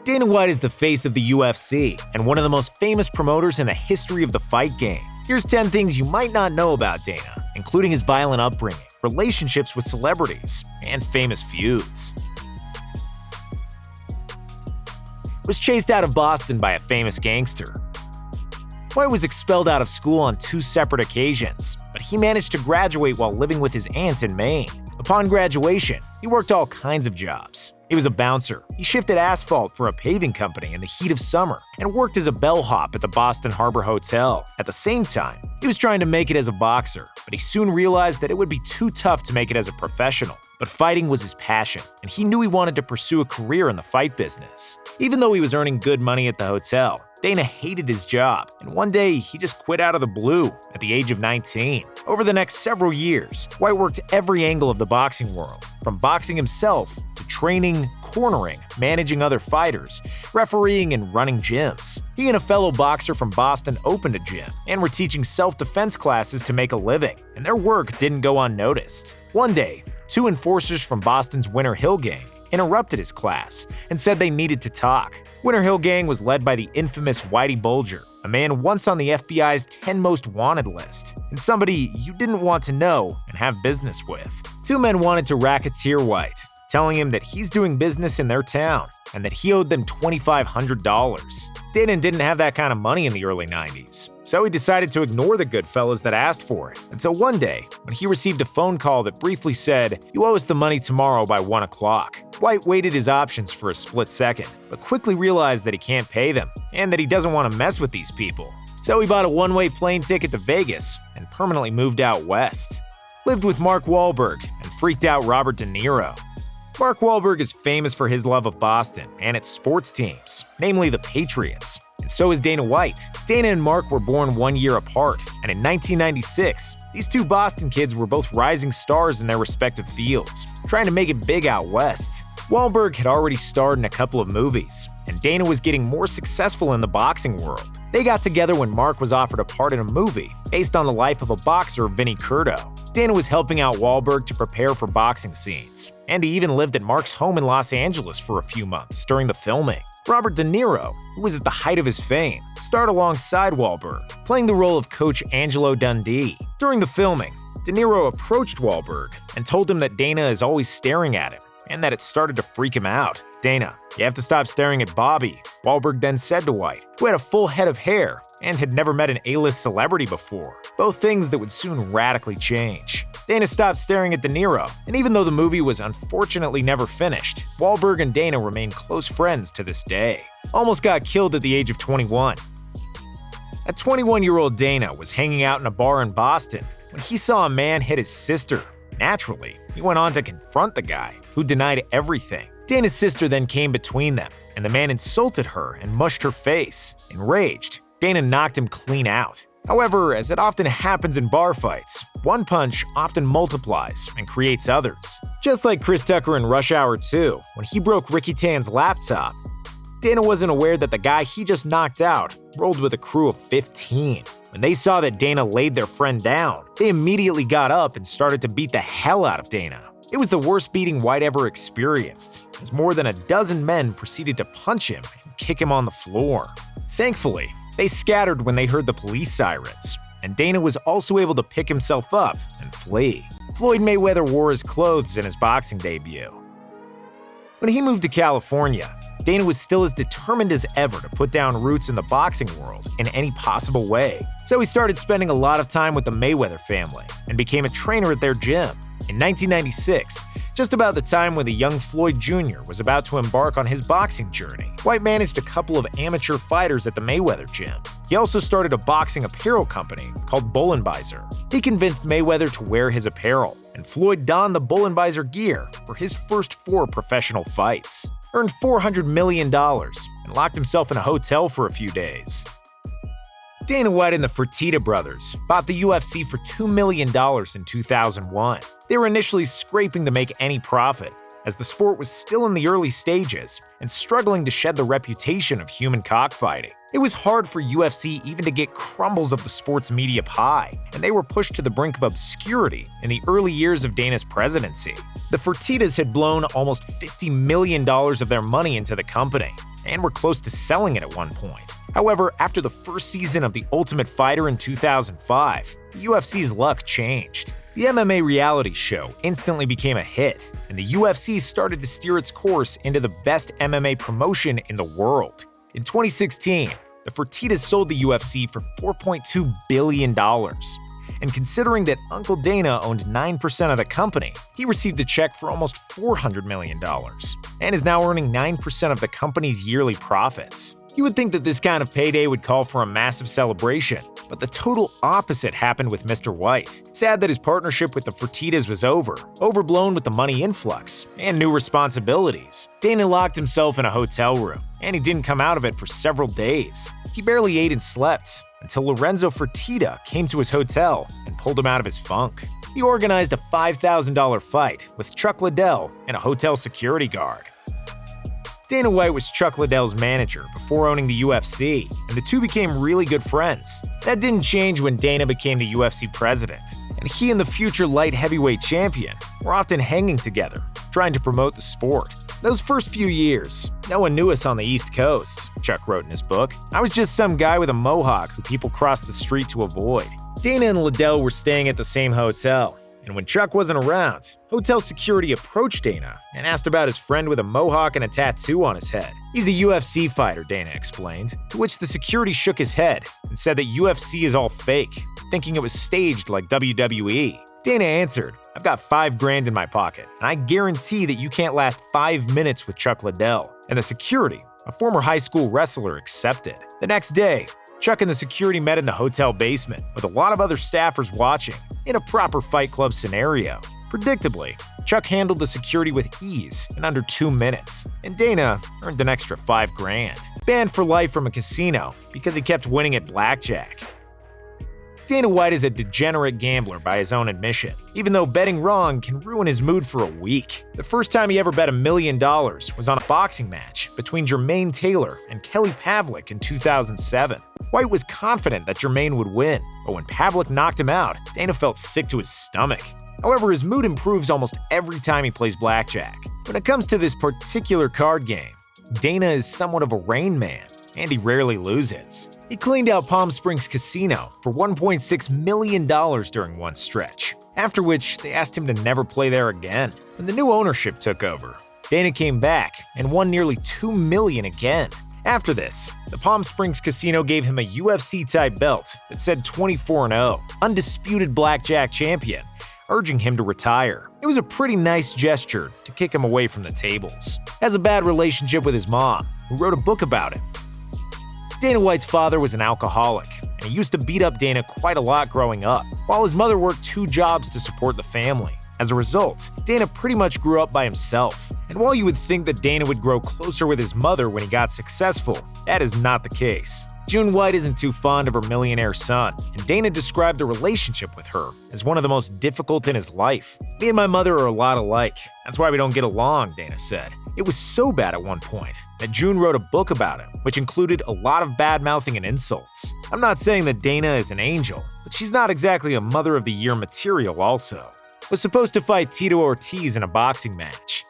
Dana White is the face of the UFC and one of the most famous promoters in the history of the fight game. Here's 10 things you might not know about Dana, including his violent upbringing, relationships with celebrities, and famous feuds. Was chased out of Boston by a famous gangster. White was expelled out of school on 2 separate occasions, but he managed to graduate while living with his aunt in Maine. Upon graduation, he worked all kinds of jobs. He was a bouncer, he shifted asphalt for a paving company in the heat of summer, and worked as a bellhop at the Boston Harbor Hotel. At the same time, he was trying to make it as a boxer, but he soon realized that it would be too tough to make it as a professional. But fighting was his passion, and he knew he wanted to pursue a career in the fight business. Even though he was earning good money at the hotel, Dana hated his job, and one day he just quit out of the blue at the age of 19. Over the next several years, White worked every angle of the boxing world, from boxing himself to training, cornering, managing other fighters, refereeing, and running gyms. He and a fellow boxer from Boston opened a gym and were teaching self-defense classes to make a living, and their work didn't go unnoticed. One day, 2 enforcers from Boston's Winter Hill Gang interrupted his class and said they needed to talk. Winter Hill Gang was led by the infamous Whitey Bulger, a man once on the FBI's 10 most wanted list, and somebody you didn't want to know and have business with. 2 men wanted to racketeer White, telling him that he's doing business in their town and that he owed them $2,500. Dana didn't have that kind of money in the early 90s, so he decided to ignore the good fellas that asked for it, until one day, when he received a phone call that briefly said, "You owe us the money tomorrow by 1 o'clock. White waited his options for a split second, but quickly realized that he can't pay them, and that he doesn't want to mess with these people. So he bought a one-way plane ticket to Vegas and permanently moved out west. Lived with Mark Wahlberg and freaked out Robert De Niro. Mark Wahlberg is famous for his love of Boston and its sports teams, namely the Patriots. And so is Dana White. Dana and Mark were born 1 year apart, and in 1996, these 2 Boston kids were both rising stars in their respective fields, trying to make it big out west. Wahlberg had already starred in a couple of movies, and Dana was getting more successful in the boxing world. They got together when Mark was offered a part in a movie based on the life of a boxer, Vinnie Curto. Dana was helping out Wahlberg to prepare for boxing scenes, and he even lived at Mark's home in Los Angeles for a few months during the filming. Robert De Niro, who was at the height of his fame, starred alongside Wahlberg, playing the role of Coach Angelo Dundee. During the filming, De Niro approached Wahlberg and told him that Dana is always staring at him, and that it started to freak him out. "Dana, you have to stop staring at Bobby," Wahlberg then said to White, who had a full head of hair and had never met an A-list celebrity before, both things that would soon radically change. Dana stopped staring at De Niro, and even though the movie was unfortunately never finished, Wahlberg and Dana remain close friends to this day. Almost got killed at the age of 21. At 21-year-old Dana was hanging out in a bar in Boston when he saw a man hit his sister. Naturally, he went on to confront the guy, who denied everything. Dana's sister then came between them, and the man insulted her and mushed her face. Enraged, Dana knocked him clean out. However, as it often happens in bar fights, one punch often multiplies and creates others. Just like Chris Tucker in Rush Hour 2, when he broke Ricky Tan's laptop, Dana wasn't aware that the guy he just knocked out rolled with a crew of 15. When they saw that Dana laid their friend down, they immediately got up and started to beat the hell out of Dana. It was the worst beating White ever experienced, as more than a dozen men proceeded to punch him and kick him on the floor. Thankfully, they scattered when they heard the police sirens, and Dana was also able to pick himself up and flee. Floyd Mayweather wore his clothes in his boxing debut. When he moved to California, Dana was still as determined as ever to put down roots in the boxing world in any possible way. So he started spending a lot of time with the Mayweather family and became a trainer at their gym. In 1996, just about the time when the young Floyd Jr. was about to embark on his boxing journey, White managed a couple of amateur fighters at the Mayweather gym. He also started a boxing apparel company called Bullenbeiser. He convinced Mayweather to wear his apparel, and Floyd donned the Bullenbeiser gear for his first 4 professional fights. Earned $400 million, and locked himself in a hotel for a few days. Dana White and the Fertitta brothers bought the UFC for $2 million in 2001. They were initially scraping to make any profit, as the sport was still in the early stages and struggling to shed the reputation of human cockfighting. It was hard for UFC even to get crumbles of the sports media pie, and they were pushed to the brink of obscurity in the early years of Dana's presidency. The Fertittas had blown almost $50 million of their money into the company. and were close to selling it at one point. However, after the first season of The Ultimate Fighter in 2005, the UFC's luck changed. The MMA reality show instantly became a hit, and the UFC started to steer its course into the best MMA promotion in the world. In 2016, the Fertittas sold the UFC for $4.2 billion. And considering that Uncle Dana owned 9% of the company, he received a check for almost $400 million, and is now earning 9% of the company's yearly profits. You would think that this kind of payday would call for a massive celebration, but the total opposite happened with Mr. White. Sad that his partnership with the Fertittas was overblown with the money influx and new responsibilities. Dana locked himself in a hotel room, and he didn't come out of it for several days. He barely ate and slept until Lorenzo Fertitta came to his hotel and pulled him out of his funk. He organized a $5,000 fight with Chuck Liddell and a hotel security guard. Dana White was Chuck Liddell's manager before owning the UFC, and the two became really good friends. That didn't change when Dana became the UFC president, and he and the future light heavyweight champion were often hanging together, trying to promote the sport. Those first few years, no one knew us on the East Coast, Chuck wrote in his book. I was just some guy with a mohawk who people crossed the street to avoid. Dana and Liddell were staying at the same hotel, and when Chuck wasn't around, hotel security approached Dana and asked about his friend with a mohawk and a tattoo on his head. He's a UFC fighter, Dana explained, to which the security shook his head and said that UFC is all fake, thinking it was staged like WWE. Dana answered, "I've got $5,000 in my pocket, and I guarantee that you can't last 5 minutes with Chuck Liddell." And the security, a former high school wrestler, accepted. The next day, Chuck and the security met in the hotel basement, with a lot of other staffers watching, in a proper Fight Club scenario. Predictably, Chuck handled the security with ease in under 2 minutes, and Dana earned an extra $5,000. Banned for life from a casino because he kept winning at blackjack. Dana White is a degenerate gambler by his own admission, even though betting wrong can ruin his mood for a week. The first time he ever bet $1 million was on a boxing match between Jermaine Taylor and Kelly Pavlik in 2007. White was confident that Jermaine would win, but when Pavlik knocked him out, Dana felt sick to his stomach. However, his mood improves almost every time he plays blackjack. When it comes to this particular card game, Dana is somewhat of a Rain Man, and he rarely loses. He cleaned out Palm Springs Casino for $1.6 million during one stretch, after which they asked him to never play there again. When the new ownership took over, Dana came back and won nearly $2 million again. After this, the Palm Springs Casino gave him a UFC-type belt that said 24-0, undisputed blackjack champion, urging him to retire. It was a pretty nice gesture to kick him away from the tables. Has a bad relationship with his mom, who wrote a book about him. Dana White's father was an alcoholic, and he used to beat up Dana quite a lot growing up, while his mother worked 2 jobs to support the family. As a result, Dana pretty much grew up by himself. And while you would think that Dana would grow closer with his mother when he got successful, that is not the case. June White isn't too fond of her millionaire son, and Dana described the relationship with her as one of the most difficult in his life. "Me and my mother are a lot alike. That's why we don't get along," Dana said. It was so bad at one point that June wrote a book about him, which included a lot of bad-mouthing and insults. I'm not saying that Dana is an angel, but she's not exactly a Mother of the Year material also. Was supposed to fight Tito Ortiz in a boxing match.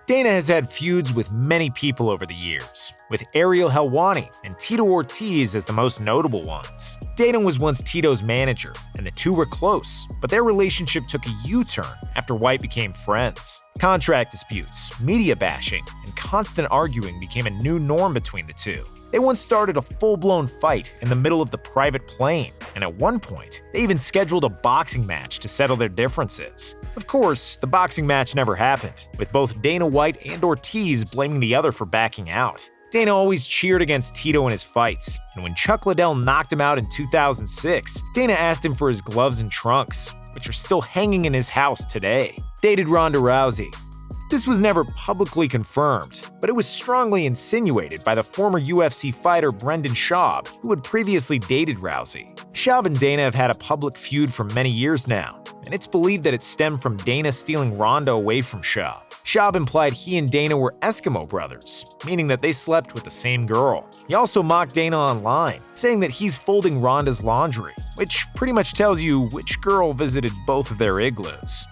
Dana has had feuds with many people over the years, with Ariel Helwani and Tito Ortiz as the most notable ones. Dana was once Tito's manager, and the two were close, but their relationship took a U-turn after White became friends. Contract disputes, media bashing, and constant arguing became a new norm between the two. They once started a full-blown fight in the middle of the private plane, and at one point, they even scheduled a boxing match to settle their differences. Of course, the boxing match never happened, with both Dana White and Ortiz blaming the other for backing out. Dana always cheered against Tito in his fights, and when Chuck Liddell knocked him out in 2006, Dana asked him for his gloves and trunks, which are still hanging in his house today. Dated Ronda Rousey. This was never publicly confirmed, but it was strongly insinuated by the former UFC fighter Brendan Schaub, who had previously dated Rousey. Schaub and Dana have had a public feud for many years now, and it's believed that it stemmed from Dana stealing Ronda away from Schaub. Schaub implied he and Dana were Eskimo brothers, meaning that they slept with the same girl. He also mocked Dana online, saying that he's folding Ronda's laundry, which pretty much tells you which girl visited both of their igloos.